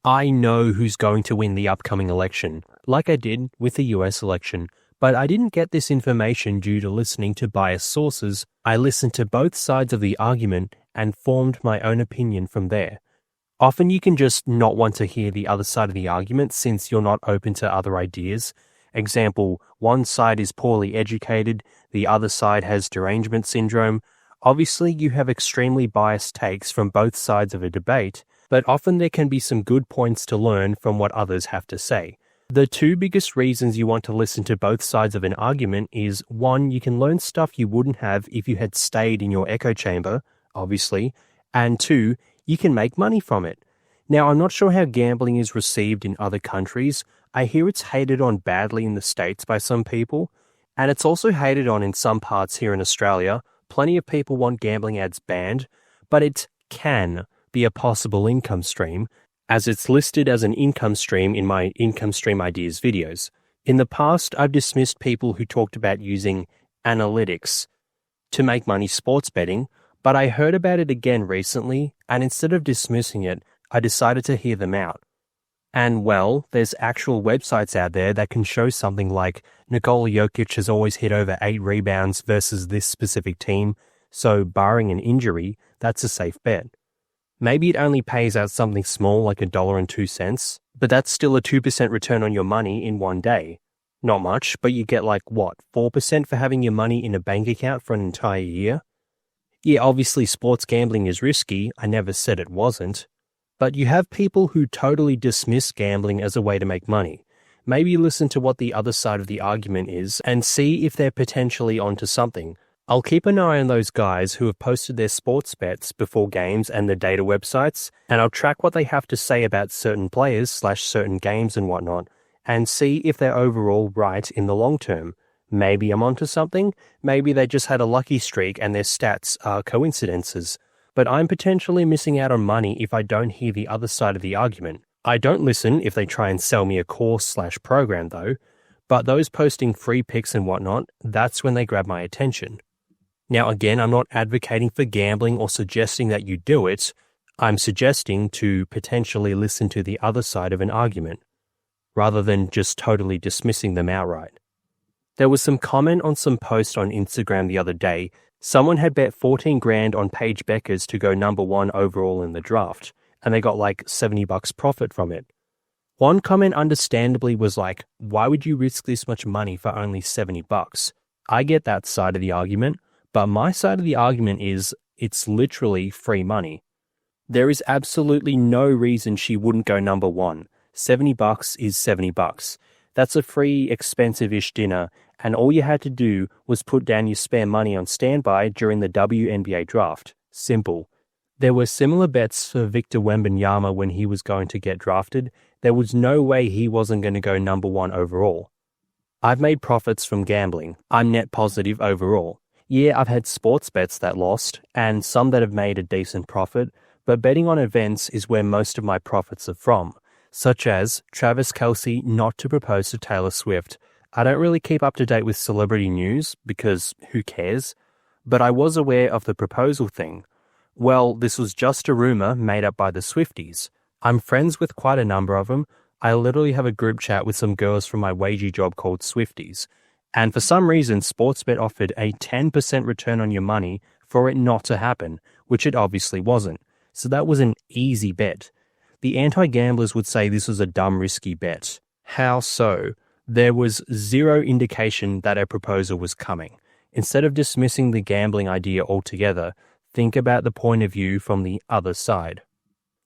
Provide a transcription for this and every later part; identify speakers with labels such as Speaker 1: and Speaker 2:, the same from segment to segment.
Speaker 1: I know who's going to win the upcoming election, like I did with the US election, but I didn't get this information due to listening to biased sources. I listened to both sides of the argument and formed my own opinion from there. Often you can just not want to hear the other side of the argument since you're not open to other ideas. Example, one side is poorly educated, the other side has derangement syndrome. Obviously, you have extremely biased takes from both sides of a debate, but often there can be some good points to learn from what others have to say. The two biggest reasons you want to listen to both sides of an argument is, one, you can learn stuff you wouldn't have if you had stayed in your echo chamber, obviously, and two, you can make money from it. Now, I'm not sure how gambling is received in other countries. I hear it's hated on badly in the States by some people, and it's also hated on in some parts here in Australia. Plenty of people want gambling ads banned, but it can be a possible income stream, as it's listed as an income stream in my Income Stream Ideas videos. In the past, I've dismissed people who talked about using analytics to make money sports betting, but I heard about it again recently, and instead of dismissing it, I decided to hear them out. And well, there's actual websites out there that can show something like Nikola Jokic has always hit over 8 rebounds versus this specific team, so barring an injury, that's a safe bet. Maybe it only pays out something small like $1.02, but that's still a 2% return on your money in one day. Not much, but you get 4% for having your money in a bank account for an entire year? Yeah, obviously sports gambling is risky, I never said it wasn't. But you have people who totally dismiss gambling as a way to make money. Maybe listen to what the other side of the argument is and see if they're potentially onto something. I'll keep an eye on those guys who have posted their sports bets before games and the data websites, and I'll track what they have to say about certain players / certain games and whatnot, and see if they're overall right in the long term. Maybe I'm onto something, maybe they just had a lucky streak and their stats are coincidences. But I'm potentially missing out on money if I don't hear the other side of the argument. I don't listen if they try and sell me a course / program though, but those posting free picks and whatnot, that's when they grab my attention. Now again, I'm not advocating for gambling or suggesting that you do it. I'm suggesting to potentially listen to the other side of an argument, rather than just totally dismissing them outright. There was some comment on some post on Instagram the other day. Someone had bet 14 grand on Paige Beckers to go number 1 overall in the draft, and they got $70 profit from it. One comment understandably was why would you risk this much money for only $70? I get that side of the argument, but my side of the argument is it's literally free money. There is absolutely no reason she wouldn't go number 1. $70 is $70. That's a free, expensive-ish dinner, and all you had to do was put down your spare money on standby during the WNBA draft. Simple. There were similar bets for Victor Wembanyama when he was going to get drafted. There was no way he wasn't going to go number 1 overall. I've made profits from gambling. I'm net positive overall. Yeah, I've had sports bets that lost, and some that have made a decent profit, but betting on events is where most of my profits are from, such as Travis Kelce not to propose to Taylor Swift. I don't really keep up to date with celebrity news because who cares? But I was aware of the proposal thing. Well, this was just a rumor made up by the Swifties. I'm friends with quite a number of them. I literally have a group chat with some girls from my wagey job called Swifties. And for some reason, Sportsbet offered a 10% return on your money for it not to happen, which it obviously wasn't. So that was an easy bet. The anti-gamblers would say this was a dumb, risky bet. How so? There was zero indication that a proposal was coming. Instead of dismissing the gambling idea altogether, think about the point of view from the other side.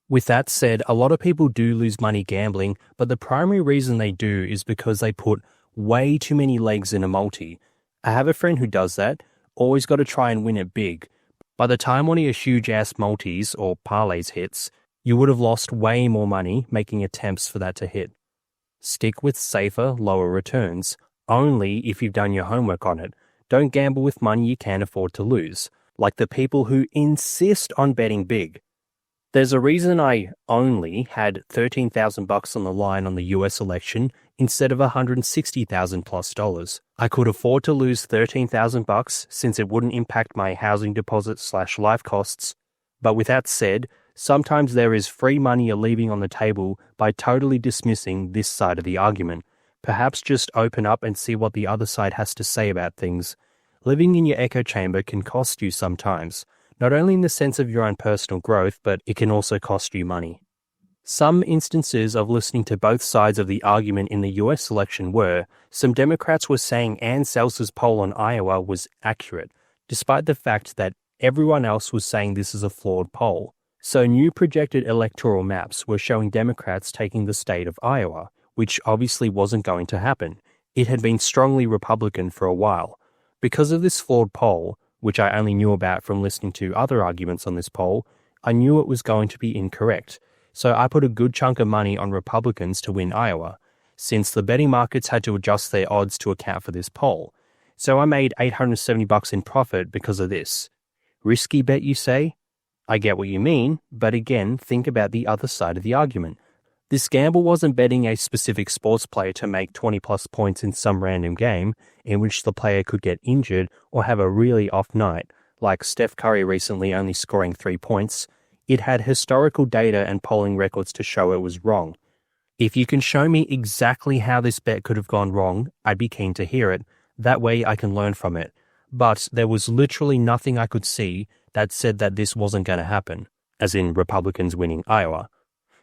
Speaker 1: With that said, a lot of people do lose money gambling, but the primary reason they do is because they put way too many legs in a multi. I have a friend who does that, always got to try and win it big. By the time one of your huge-ass multis or parlays hits, you would have lost way more money making attempts for that to hit. Stick with safer, lower returns, only if you've done your homework on it. Don't gamble with money you can't afford to lose, like the people who insist on betting big. There's a reason I only had $13,000 on the line on the US election instead of $160,000+. I could afford to lose $13,000 since it wouldn't impact my housing deposit / life costs. But with that said, Sometimes there is free money you're leaving on the table by totally dismissing this side of the argument. Perhaps just open up and see what the other side has to say about things. Living in your echo chamber can cost you sometimes, not only in the sense of your own personal growth, but it can also cost you money. Some instances of listening to both sides of the argument in the US election were, some Democrats were saying Ann Seltzer's poll on Iowa was accurate, despite the fact that everyone else was saying this is a flawed poll. So new projected electoral maps were showing Democrats taking the state of Iowa, which obviously wasn't going to happen. It had been strongly Republican for a while. Because of this flawed poll, which I only knew about from listening to other arguments on this poll, I knew it was going to be incorrect. So I put a good chunk of money on Republicans to win Iowa, since the betting markets had to adjust their odds to account for this poll. So I made $870 in profit because of this. Risky bet, you say? I get what you mean, but again, think about the other side of the argument. This gamble wasn't betting a specific sports player to make 20 plus points in some random game in which the player could get injured or have a really off night, like Steph Curry recently only scoring 3 points. It had historical data and polling records to show it was wrong. If you can show me exactly how this bet could have gone wrong, I'd be keen to hear it. That way I can learn from it. But there was literally nothing I could see that said that this wasn't going to happen, as in Republicans winning Iowa.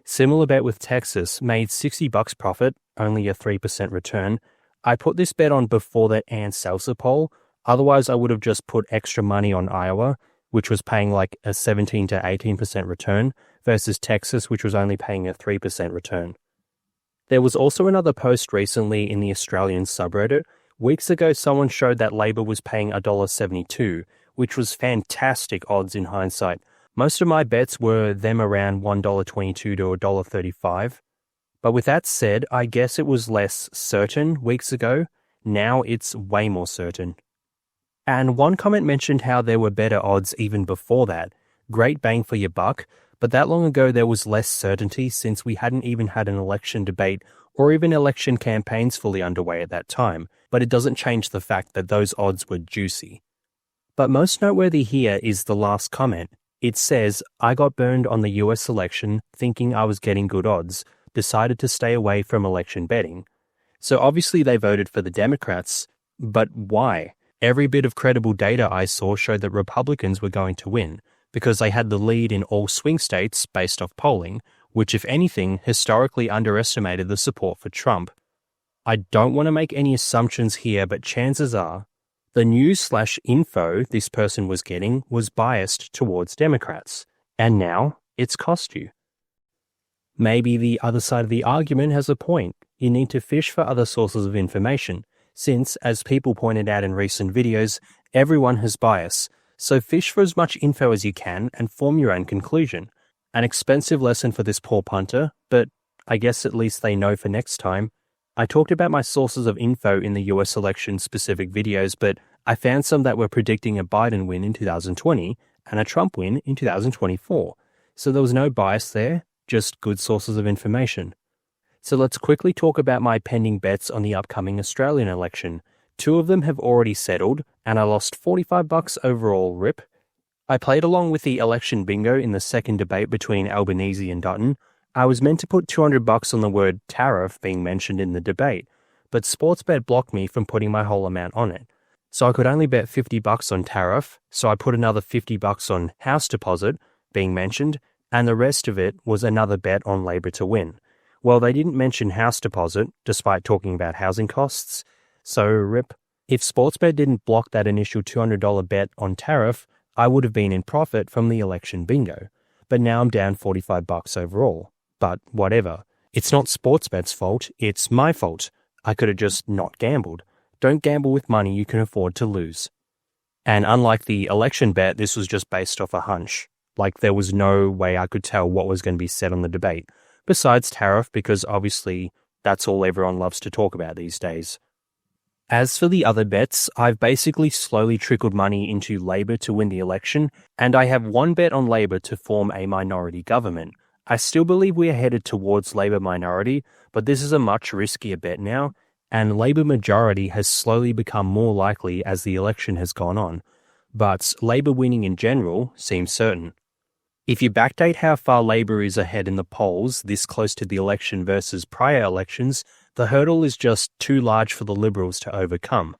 Speaker 1: Similar bet with Texas, made $60 profit, only a 3% return. I put this bet on before that Ann Seltzer poll, otherwise I would have just put extra money on Iowa, which was paying like a 17 to 18% return, versus Texas, which was only paying a 3% return. There was also another post recently in the Australian subreddit. Weeks ago, someone showed that Labor was paying $1.72, which was fantastic odds in hindsight. Most of my bets were them around $1.22 to $1.35. But with that said, I guess it was less certain weeks ago. Now it's way more certain. And one comment mentioned how there were better odds even before that. Great bang for your buck, but that long ago there was less certainty since we hadn't even had an election debate or even election campaigns fully underway at that time, but it doesn't change the fact that those odds were juicy. But most noteworthy here is the last comment. It says, I got burned on the US election thinking I was getting good odds, decided to stay away from election betting. So obviously they voted for the Democrats, but why? Every bit of credible data I saw showed that Republicans were going to win, because they had the lead in all swing states based off polling, which if anything, historically underestimated the support for Trump. I don't want to make any assumptions here, but chances are, the news/info this person was getting was biased towards Democrats, and now it's cost you. Maybe the other side of the argument has a point. You need to fish for other sources of information, since, as people pointed out in recent videos, everyone has bias, so fish for as much info as you can and form your own conclusion. An expensive lesson for this poor punter, but I guess at least they know for next time. I talked about my sources of info in the US election specific videos, but I found some that were predicting a Biden win in 2020 and a Trump win in 2024. So there was no bias there, just good sources of information. So let's quickly talk about my pending bets on the upcoming Australian election. 2 of them have already settled, and I lost $45 overall, rip. I played along with the election bingo in the second debate between Albanese and Dutton. I was meant to put $200 on the word tariff being mentioned in the debate, but Sportsbet blocked me from putting my whole amount on it. So I could only bet $50 on tariff, so I put another $50 on house deposit being mentioned, and the rest of it was another bet on Labor to win. Well, they didn't mention house deposit, despite talking about housing costs, so rip. If Sportsbet didn't block that initial $200 bet on tariff, I would have been in profit from the election bingo. But now I'm down $45 overall. But whatever. It's not Sportsbet's fault, it's my fault. I could have just not gambled. Don't gamble with money you can afford to lose. And unlike the election bet, this was just based off a hunch. Like there was no way I could tell what was going to be said on the debate. Besides tariff, because obviously that's all everyone loves to talk about these days. As for the other bets, I've basically slowly trickled money into Labor to win the election, and I have one bet on Labor to form a minority government. I still believe we are headed towards Labor minority, but this is a much riskier bet now, and Labor majority has slowly become more likely as the election has gone on. But Labor winning in general seems certain. If you backdate how far Labor is ahead in the polls this close to the election versus prior elections, the hurdle is just too large for the Liberals to overcome.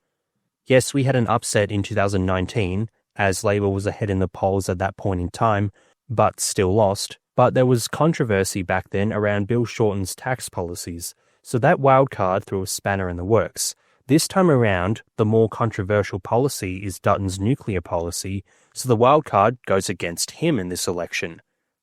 Speaker 1: Yes, we had an upset in 2019, as Labor was ahead in the polls at that point in time, but still lost. But there was controversy back then around Bill Shorten's tax policies, so that wildcard threw a spanner in the works. This time around, the more controversial policy is Dutton's nuclear policy, so the wildcard goes against him in this election.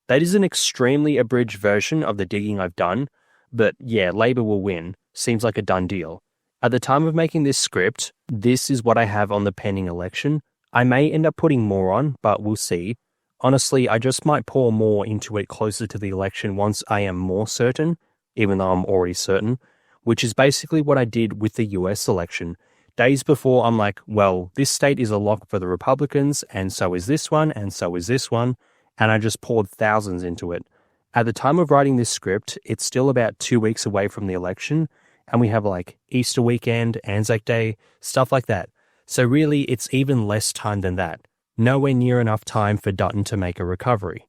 Speaker 1: That is an extremely abridged version of the digging I've done, but yeah, Labor will win. Seems like a done deal. At the time of making this script, this is what I have on the pending election. I may end up putting more on, but we'll see. Honestly, I just might pour more into it closer to the election once I am more certain, even though I'm already certain, which is basically what I did with the US election. Days before, I'm like, well, this state is a lock for the Republicans, and so is this one, and so is this one, and I just poured thousands into it. At the time of writing this script, it's still about 2 weeks away from the election, and we have like Easter weekend, Anzac Day, stuff like that. So really, it's even less time than that. Nowhere near enough time for Dutton to make a recovery.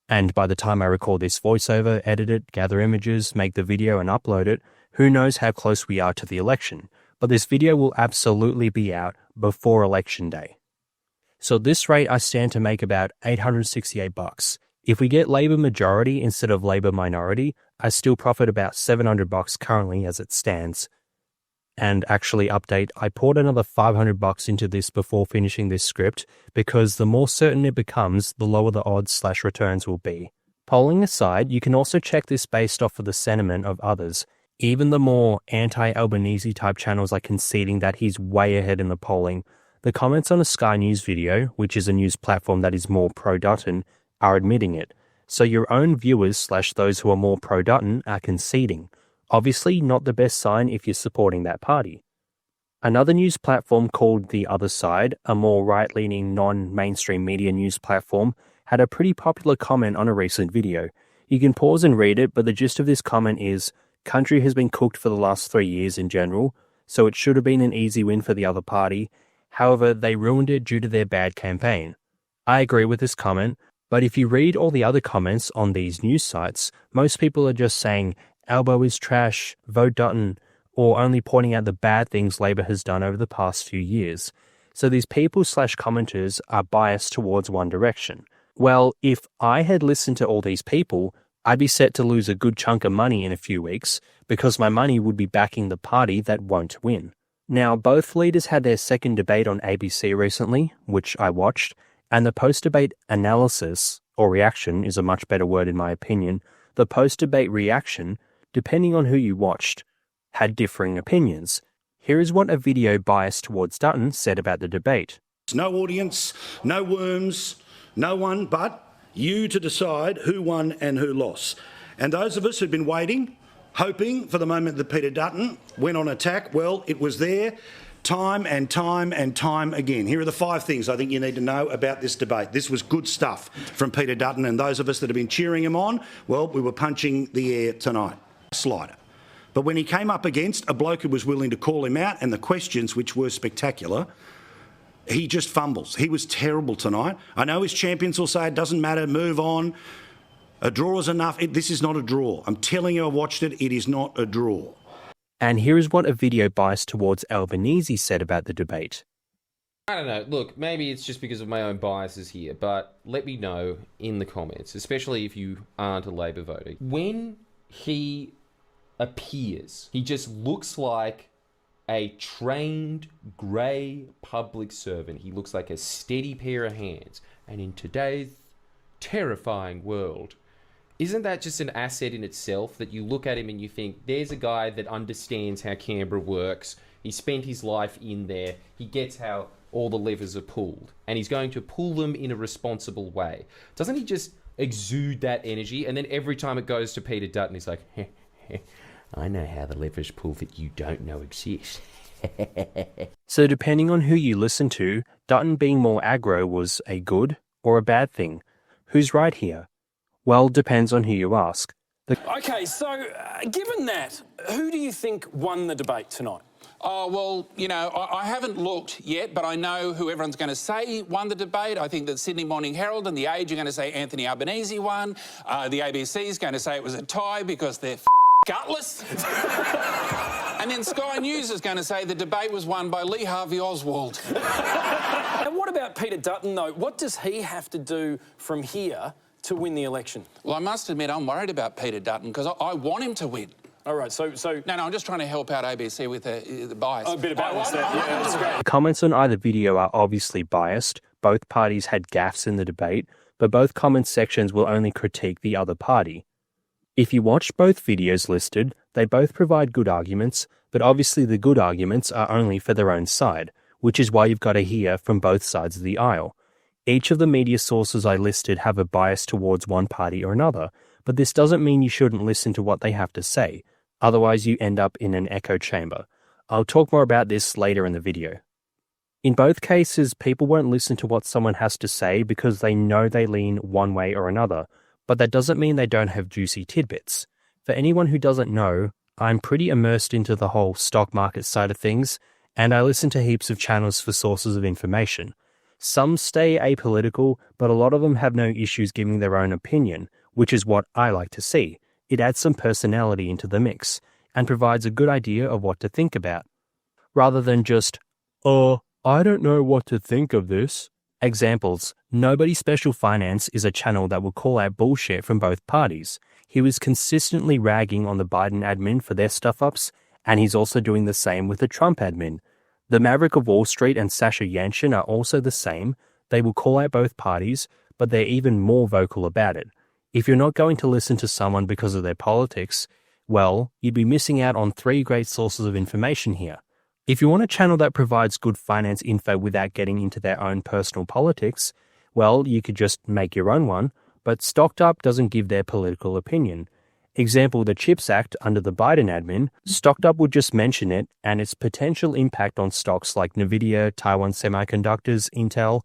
Speaker 1: And by the time I record this voiceover, edit it, gather images, make the video and upload it, who knows how close we are to the election. But this video will absolutely be out before election day. So at this rate, I stand to make about $868. If we get Labor majority instead of Labor minority, I still profit about $700 currently as it stands. And actually update, I poured another $500 into this before finishing this script because the more certain it becomes, the lower the odds/returns will be. Polling aside, you can also check this based off of the sentiment of others. Even the more anti-Albanese type channels are conceding that he's way ahead in the polling. The comments on a Sky News video, which is a news platform that is more pro-Dutton, are admitting it. So your own viewers/those who are more pro-Dutton are conceding. Obviously not the best sign if you're supporting that party. Another news platform called The Other Side, a more right-leaning non-mainstream media news platform, had a pretty popular comment on a recent video. You can pause and read it, but the gist of this comment is, country has been cooked for the last 3 years in general, so it should have been an easy win for the other party. However, they ruined it due to their bad campaign. I agree with this comment, but if you read all the other comments on these news sites, most people are just saying, Albo is trash, vote Dutton, or only pointing out the bad things Labor has done over the past few years. So these people/commenters are biased towards one direction. Well, if I had listened to all these people, I'd be set to lose a good chunk of money in a few weeks because my money would be backing the party that won't win. Now, both leaders had their second debate on ABC recently, which I watched, and the post-debate analysis, or reaction is a much better word in my opinion, the post-debate reaction, depending on who you watched, had differing opinions. Here is what a video biased towards Dutton said about the debate.
Speaker 2: No audience, no worms, no one but you to decide who won and who lost. And those of us who've been waiting, hoping for the moment that Peter Dutton went on attack, well, it was there time and time and time again. Here are the 5 things I think you need to know about this debate. This was good stuff from Peter Dutton, and those of us that have been cheering him on, well, we were punching the air tonight. Slider. But when he came up against a bloke who was willing to call him out and the questions, which were spectacular, he just fumbles. He was terrible tonight. I know his champions will say it doesn't matter, move on. A draw is enough. This is not a draw. I'm telling you, I watched it. It is not a draw.
Speaker 1: And here is what a video biased towards Albanese said about the debate.
Speaker 3: I don't know. Look, maybe it's just because of my own biases here, but let me know in the comments, especially if you aren't a Labor voter. When he appears, he just looks like a trained grey public servant. He looks like a steady pair of hands. And in today's terrifying world, isn't that just an asset in itself, that you look at him and you think, there's a guy that understands how Canberra works, he spent his life in there, he gets how all the levers are pulled, and he's going to pull them in a responsible way. Doesn't he just exude that energy? And then every time it goes to Peter Dutton, he's like, I know how the levers pull that you don't know exist.
Speaker 1: So depending on who you listen to, Dutton being more aggro was a good or a bad thing. Who's right here? Well, depends on who you ask.
Speaker 4: Okay, so given that, who do you think won the debate tonight? Oh, well, you know, I haven't looked yet, but I know who everyone's going to say won the debate. I think that Sydney Morning Herald and The Age are going to say Anthony Albanese won. The ABC is going to say it was a tie because they're gutless. And then Sky News is going to say the debate was won by Lee Harvey Oswald.
Speaker 5: And what about Peter Dutton, though? What does he have to do from here to win the election?
Speaker 4: Well, I must admit I'm worried about Peter Dutton because I want him to win.
Speaker 5: All right, so...
Speaker 4: No, I'm just trying to help out ABC with the bias.
Speaker 5: A bit of balance there. Yeah, that's great.
Speaker 1: The comments on either video are obviously biased. Both parties had gaffes in the debate, but both comment sections will only critique the other party. If you watch both videos listed, they both provide good arguments, but obviously the good arguments are only for their own side, which is why you've got to hear from both sides of the aisle. Each of the media sources I listed have a bias towards one party or another, but this doesn't mean you shouldn't listen to what they have to say. Otherwise, you end up in an echo chamber. I'll talk more about this later in the video. In both cases, people won't listen to what someone has to say because they know they lean one way or another, but that doesn't mean they don't have juicy tidbits. For anyone who doesn't know, I'm pretty immersed into the whole stock market side of things, and I listen to heaps of channels for sources of information. Some stay apolitical, but a lot of them have no issues giving their own opinion, which is what I like to see. It adds some personality into the mix, and provides a good idea of what to think about. Rather than just, oh, I don't know what to think of this. Examples: Nobody Special Finance is a channel that will call out bullshit from both parties. He was consistently ragging on the Biden admin for their stuff-ups, and he's also doing the same with the Trump admin. The Maverick of Wall Street and Sasha Yanchin are also the same. They will call out both parties, but they're even more vocal about it. If you're not going to listen to someone because of their politics, well, you'd be missing out on 3 great sources of information here. If you want a channel that provides good finance info without getting into their own personal politics, well, you could just make your own one, but Stocked Up doesn't give their political opinion. Example, the CHIPS Act under the Biden admin, Stocked Up would just mention it and its potential impact on stocks like Nvidia, Taiwan Semiconductors, Intel,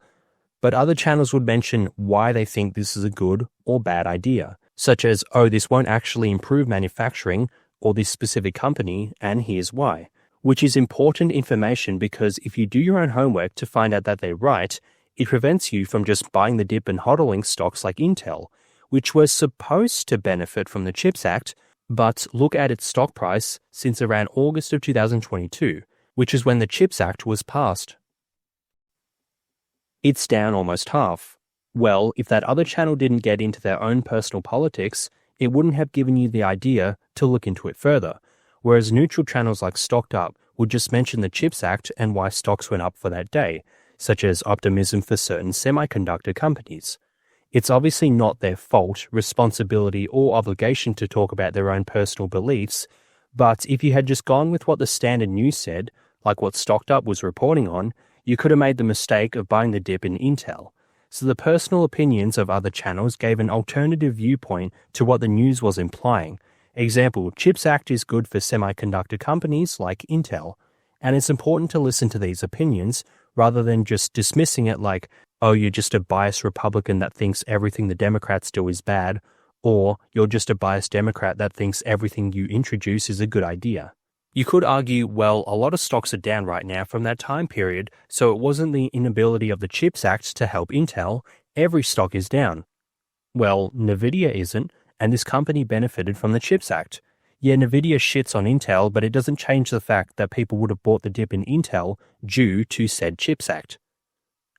Speaker 1: but other channels would mention why they think this is a good or bad idea, such as, oh, this won't actually improve manufacturing or this specific company, and here's why. Which is important information because if you do your own homework to find out that they're right, it prevents you from just buying the dip and hodling stocks like Intel, which was supposed to benefit from the CHIPS Act, but look at its stock price since around August of 2022, which is when the CHIPS Act was passed. It's down almost half. Well, if that other channel didn't get into their own personal politics, it wouldn't have given you the idea to look into it further, whereas neutral channels like Stocked Up would just mention the CHIPS Act and why stocks went up for that day, such as optimism for certain semiconductor companies. It's obviously not their fault, responsibility, or obligation to talk about their own personal beliefs, but if you had just gone with what the standard news said, like what Stocked Up was reporting on, you could have made the mistake of buying the dip in Intel. So the personal opinions of other channels gave an alternative viewpoint to what the news was implying. Example, CHIPS Act is good for semiconductor companies like Intel, and it's important to listen to these opinions rather than just dismissing it like, oh, you're just a biased Republican that thinks everything the Democrats do is bad, or you're just a biased Democrat that thinks everything you introduce is a good idea. You could argue, well, a lot of stocks are down right now from that time period, so it wasn't the inability of the CHIPS Act to help Intel. Every stock is down. Well, Nvidia isn't, and this company benefited from the CHIPS Act. Yeah, Nvidia shits on Intel, but it doesn't change the fact that people would have bought the dip in Intel due to said CHIPS Act.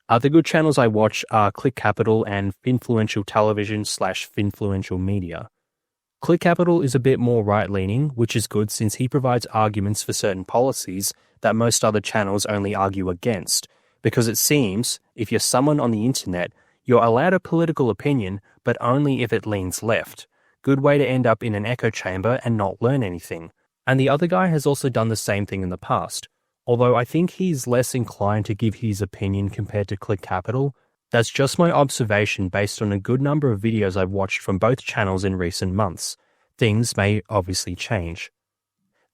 Speaker 1: Other good channels I watch are Click Capital and Finfluential Television / Finfluential Media. Click Capital is a bit more right-leaning, which is good since he provides arguments for certain policies that most other channels only argue against, because it seems, if you're someone on the internet, you're allowed a political opinion, but only if it leans left. Good way to end up in an echo chamber and not learn anything. And the other guy has also done the same thing in the past, although I think he's less inclined to give his opinion compared to Click Capital. That's just my observation based on a good number of videos I've watched from both channels in recent months. Things may obviously change.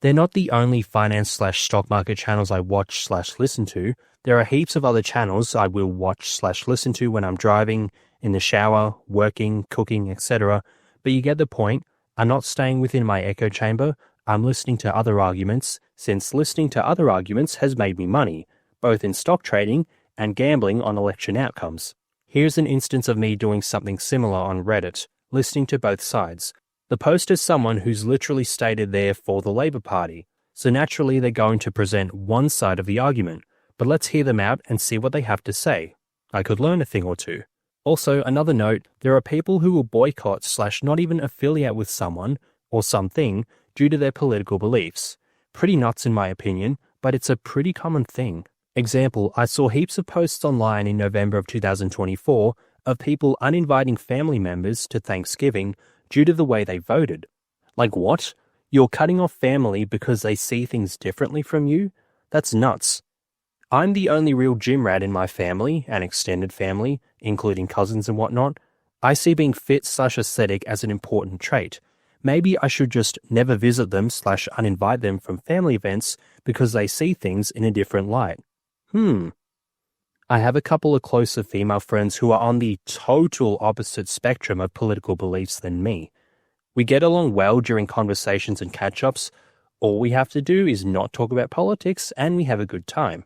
Speaker 1: They're not the only finance / stock market channels I watch / listen to. There are heaps of other channels I will watch / listen to when I'm driving, in the shower, working, cooking, etc. But you get the point. I'm not staying within my echo chamber. I'm listening to other arguments, since listening to other arguments has made me money, both in stock trading and gambling on election outcomes. Here's an instance of me doing something similar on Reddit, listening to both sides. The post is someone who's literally stated they're for the Labour Party, so naturally they're going to present one side of the argument, but let's hear them out and see what they have to say. I could learn a thing or two. Also, another note, there are people who will boycott / not even affiliate with someone or something due to their political beliefs. Pretty nuts in my opinion, but it's a pretty common thing. Example, I saw heaps of posts online in November of 2024 of people uninviting family members to Thanksgiving due to the way they voted. Like what? You're cutting off family because they see things differently from you? That's nuts. I'm the only real gym rat in my family and extended family, including cousins and whatnot. I see being fit / aesthetic as an important trait. Maybe I should just never visit them / uninvite them from family events because they see things in a different light. I have a couple of closer female friends who are on the total opposite spectrum of political beliefs than me. We get along well during conversations and catch-ups. All we have to do is not talk about politics and we have a good time.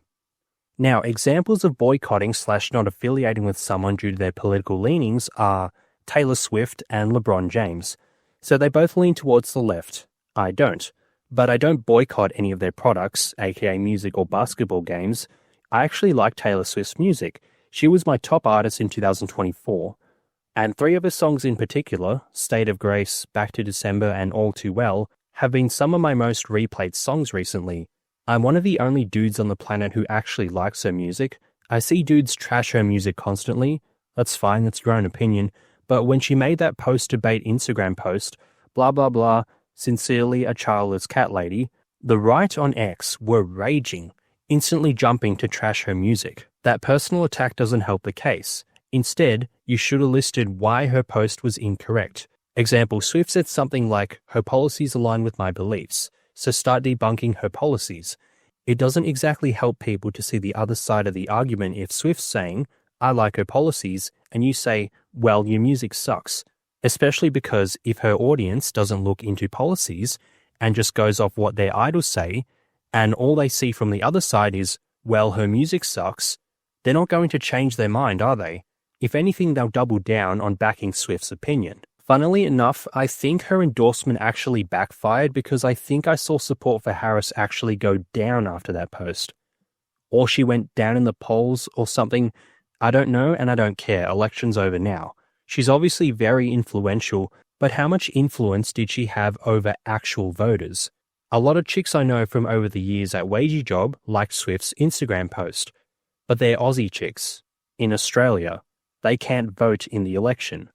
Speaker 1: Now, examples of boycotting / not affiliating with someone due to their political leanings are Taylor Swift and LeBron James. So they both lean towards the left. I don't. But I don't boycott any of their products, aka music or basketball games. I actually like Taylor Swift's music. She was my top artist in 2024. And 3 of her songs in particular, State of Grace, Back to December, and All Too Well, have been some of my most replayed songs recently. I'm one of the only dudes on the planet who actually likes her music. I see dudes trash her music constantly. That's fine, that's your own opinion. But when she made that post-debate Instagram post, blah blah blah, sincerely a childless cat lady, the right on X were raging, instantly jumping to trash her music. That personal attack doesn't help the case. Instead, you should have listed why her post was incorrect. Example, Swift said something like, her policies align with my beliefs, so start debunking her policies. It doesn't exactly help people to see the other side of the argument if Swift's saying, I like her policies, and you say, well, your music sucks. Especially because if her audience doesn't look into policies and just goes off what their idols say, and all they see from the other side is, well, her music sucks, they're not going to change their mind, are they? If anything, they'll double down on backing Swift's opinion. Funnily enough, I think her endorsement actually backfired because I think I saw support for Harris actually go down after that post. Or she went down in the polls or something. I don't know and I don't care. Election's over now. She's obviously very influential, but how much influence did she have over actual voters? A lot of chicks I know from over the years at Wagey Job liked Swift's Instagram post, but they're Aussie chicks. In Australia, they can't vote in the election.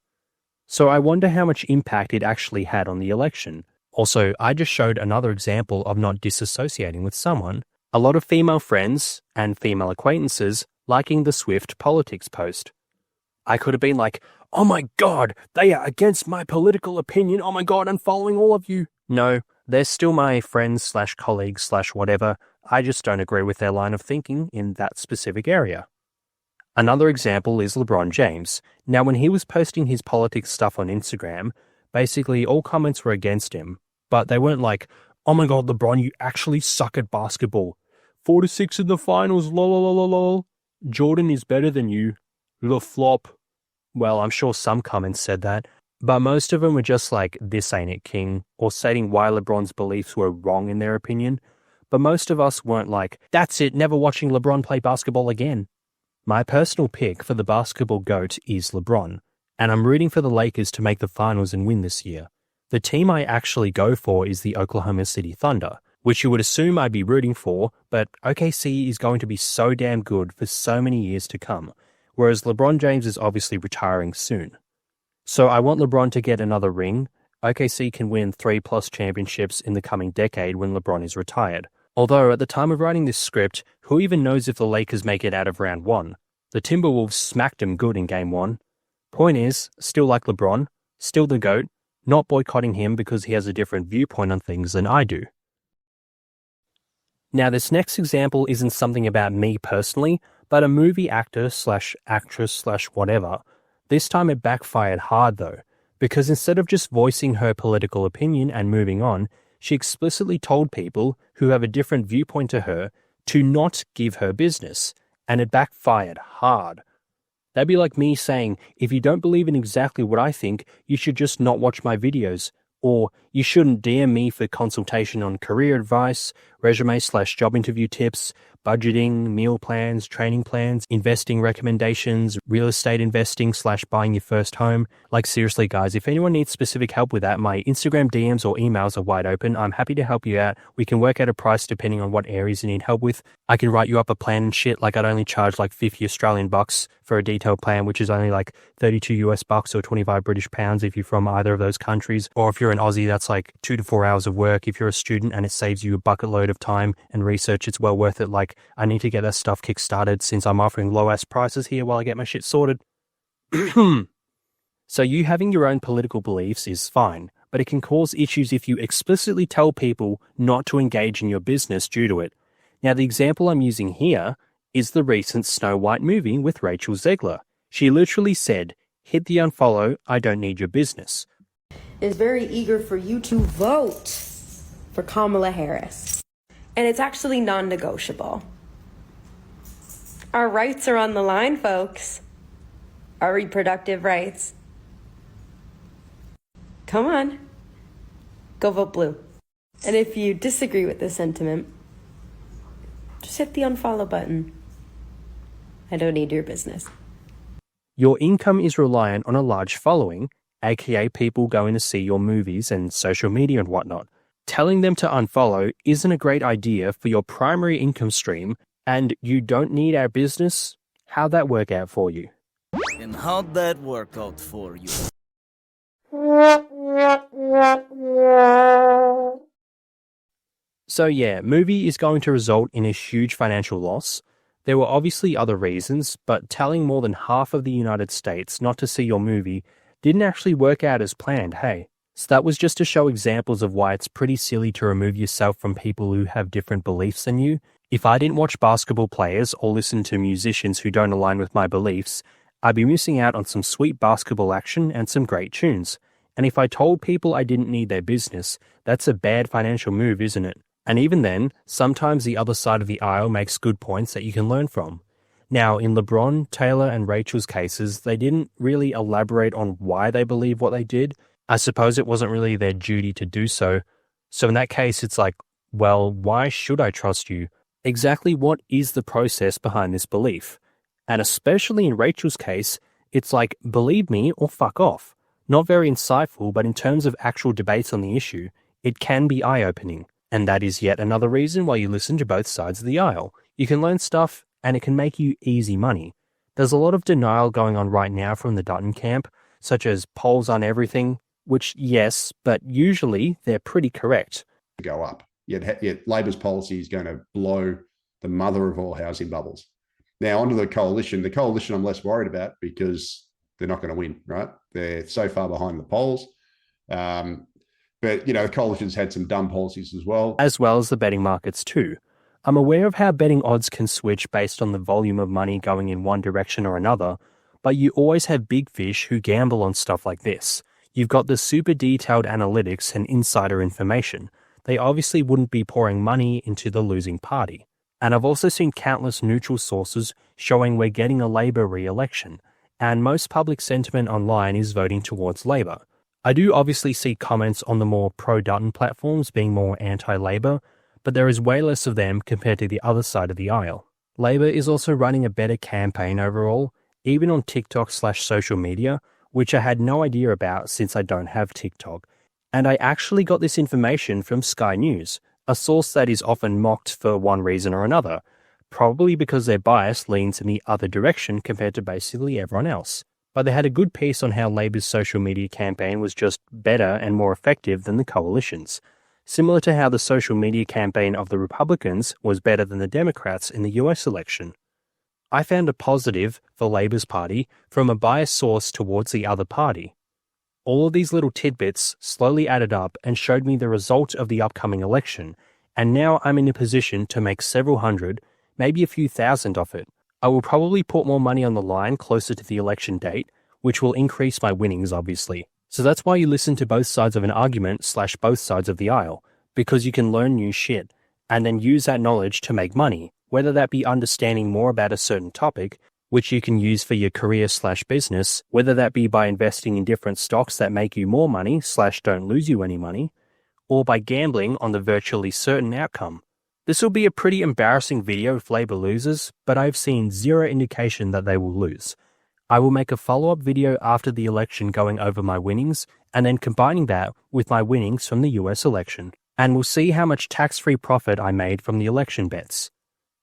Speaker 1: So I wonder how much impact it actually had on the election. Also, I just showed another example of not disassociating with someone. A lot of female friends and female acquaintances liking the Swift politics post. I could have been like, oh my god, they are against my political opinion, oh my god, I'm following all of you. No, they're still my friends / colleagues / whatever. I just don't agree with their line of thinking in that specific area. Another example is LeBron James. Now, when he was posting his politics stuff on Instagram, basically all comments were against him, but they weren't like, oh my god, LeBron, you actually suck at basketball. 4-6 in the finals, lol. Jordan is better than you. The flop. Well, I'm sure some comments said that, but most of them were just like, this ain't it, king, or stating why LeBron's beliefs were wrong in their opinion. But most of us weren't like, that's it, never watching LeBron play basketball again. My personal pick for the basketball GOAT is LeBron, and I'm rooting for the Lakers to make the finals and win this year. The team I actually go for is the Oklahoma City Thunder, which you would assume I'd be rooting for, but OKC is going to be so damn good for so many years to come, whereas LeBron James is obviously retiring soon. So I want LeBron to get another ring. OKC can win 3+ championships in the coming decade when LeBron is retired. Although, at the time of writing this script, who even knows if the Lakers make it out of round 1? The Timberwolves smacked them good in game 1. Point is, still like LeBron, still the GOAT, not boycotting him because he has a different viewpoint on things than I do. Now, this next example isn't something about me personally, but a movie actor / actress / whatever. This time it backfired hard though, because instead of just voicing her political opinion and moving on, she explicitly told people who have a different viewpoint to her to not give her business, and it backfired hard. That'd be like me saying, if you don't believe in exactly what I think, you should just not watch my videos. Or, you shouldn't DM me for consultation on career advice, resume/job interview tips, budgeting, meal plans, training plans, investing recommendations, real estate investing/buying your first home. Like seriously guys, if anyone needs specific help with that, my Instagram DMs or emails are wide open. I'm happy to help you out. We can work out a price depending on what areas you need help with. I can write you up a plan and shit. Like I'd only charge like 50 Australian bucks for a detailed plan, which is only like 32 US bucks or 25 British pounds if you're from either of those countries. Or if you're an Aussie, that's like 2 to 4 hours of work. If you're a student and it saves you a bucket load of time and research, it's well worth it. Like I need to get that stuff kickstarted since I'm offering low ass prices here while I get my shit sorted. So you having your own political beliefs is fine, but it can cause issues if you explicitly tell people not to engage in your business due to it. Now the example I'm using here is the recent Snow White movie with Rachel Zegler. She literally said, "Hit the unfollow, I don't need your business."
Speaker 6: Is very eager for you to vote for Kamala Harris. And it's actually non-negotiable. Our rights are on the line, folks. Our reproductive rights. Come on. Go vote blue. And if you disagree with this sentiment, just hit the unfollow button. I don't need your business.
Speaker 1: Your income is reliant on a large following, aka people going to see your movies and social media and whatnot. Telling them to unfollow isn't a great idea for your primary income stream, and you don't need our business. How'd that work out for you?
Speaker 7: And how'd that work out for you?
Speaker 1: So yeah, movie is going to result in a huge financial loss. There were obviously other reasons, but telling more than half of the United States not to see your movie didn't actually work out as planned, hey? So that was just to show examples of why it's pretty silly to remove yourself from people who have different beliefs than you. If I didn't watch basketball players or listen to musicians who don't align with my beliefs, I'd be missing out on some sweet basketball action and some great tunes. And if I told people I didn't need their business, that's a bad financial move, isn't it? And even then, sometimes the other side of the aisle makes good points that you can learn from. Now, in LeBron, Taylor, and Rachel's cases, they didn't really elaborate on why they believe what they did. I suppose it wasn't really their duty to do so. So in that case, it's like, well, why should I trust you? Exactly what is the process behind this belief? And especially in Rachel's case, it's like, believe me or fuck off. Not very insightful, but in terms of actual debates on the issue, it can be eye-opening. And that is yet another reason why you listen to both sides of the aisle. You can learn stuff, and it can make you easy money. There's a lot of denial going on right now from the Dutton camp, such as polls on everything, which, yes, but usually they're pretty correct.
Speaker 8: Go up. Yet Labor's policy is going to blow the mother of all housing bubbles. Now, onto the coalition. The coalition I'm less worried about because they're not going to win, right? They're so far behind the polls. But, the coalition's had some dumb policies as well.
Speaker 1: As well as the betting markets too. I'm aware of how betting odds can switch based on the volume of money going in one direction or another, but you always have big fish who gamble on stuff like this. You've got the super detailed analytics and insider information. They obviously wouldn't be pouring money into the losing party. And I've also seen countless neutral sources showing we're getting a Labour re-election, and most public sentiment online is voting towards Labour. I do obviously see comments on the more pro-Dutton platforms being more anti-Labour, but there is way less of them compared to the other side of the aisle. Labour is also running a better campaign overall, even on TikTok/social media, which I had no idea about since I don't have TikTok. And I actually got this information from Sky News, a source that is often mocked for one reason or another, probably because their bias leans in the other direction compared to basically everyone else. But they had a good piece on how Labour's social media campaign was just better and more effective than the coalition's, similar to how the social media campaign of the Republicans was better than the Democrats in the US election. I found a positive for Labour's party from a biased source towards the other party. All of these little tidbits slowly added up and showed me the result of the upcoming election, and now I'm in a position to make several hundred, maybe a few thousand off it. I will probably put more money on the line closer to the election date, which will increase my winnings obviously. So that's why you listen to both sides of an argument / both sides of the aisle. because you can learn new shit and then use that knowledge to make money, whether that be understanding more about a certain topic, which you can use for your career/business, whether that be by investing in different stocks that make you more money/don't lose you any money, or by gambling on the virtually certain outcome. This will be a pretty embarrassing video if Labour loses, but I've seen zero indication that they will lose. I will make a follow-up video after the election going over my winnings, and then combining that with my winnings from the US election, and we'll see how much tax-free profit I made from the election bets.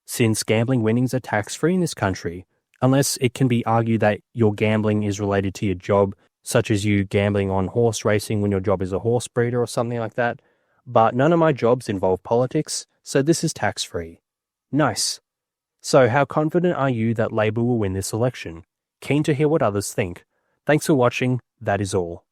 Speaker 1: Since gambling winnings are tax-free in this country, unless it can be argued that your gambling is related to your job, such as you gambling on horse racing when your job is a horse breeder or something like that, but none of my jobs involve politics, so this is tax-free. Nice. So how confident are you that Labour will win this election? Keen to hear what others think. Thanks for watching, that is all.